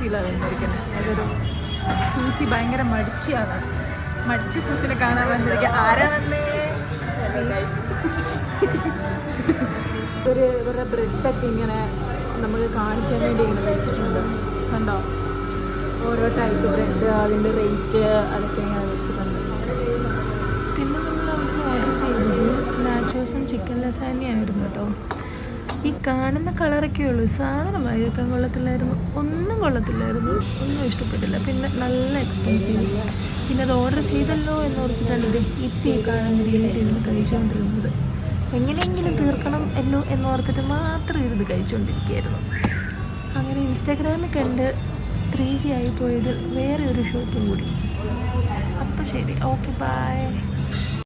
സൂസിയിലാണ് വന്നിരിക്കുന്നത്. അതൊരു സൂസി ഭയങ്കര മടിച്ചാണ്. മടിച്ച് സൂസിനെ കാണാൻ വന്നിരിക്കുക. ആരാ വന്നേ? ഇവരുടെ ബ്രെഡൊക്കെ ഇങ്ങനെ നമുക്ക് കാണിക്കാൻ വേണ്ടി ഇങ്ങനെ വെച്ചിട്ടുണ്ട്. കണ്ടോ, ഓരോ ടൈപ്പ് ബ്രെഡ്, അതിൻ്റെ റേറ്റ് അതൊക്കെ ഇങ്ങനെ വെച്ചിട്ടുണ്ട്. പിന്നെ നമ്മൾ അവിടുന്ന് ഓർഡർ ചെയ്തത് നാച്ചോസും ചിക്കൻ ലസാനിയായിരുന്നു കേട്ടോ. ഈ കാണുന്ന കളറൊക്കെ ഉള്ളൂ, സാധനം വായിക്കാൻ കൊള്ളത്തില്ലായിരുന്നു, ഒന്നും കൊള്ളത്തില്ലായിരുന്നു, ഒന്നും ഇഷ്ടപ്പെട്ടില്ല. പിന്നെ നല്ല എക്സ്പെൻസീവ്. പിന്നെ അത് ഓർഡർ ചെയ്തല്ലോ എന്നോർത്തിട്ടാണ് ഇത് ഇപ്പം ഈ കാണുന്ന രീതിയിൽ ഇരുന്ന് കഴിച്ചുകൊണ്ടിരുന്നത്. എങ്ങനെയെങ്കിലും തീർക്കണം അല്ലോ എന്നോർത്തിട്ട് മാത്രം ഇരുന്ന് കഴിച്ചുകൊണ്ടിരിക്കുകയായിരുന്നു. അങ്ങനെ ഇൻസ്റ്റാഗ്രാമിൽ കണ്ട് 3G ആയിപ്പോയതിൽ വേറെ ഒരു ഷോപ്പും കൂടി. അപ്പോൾ ശരി, ഓക്കെ, ബൈ.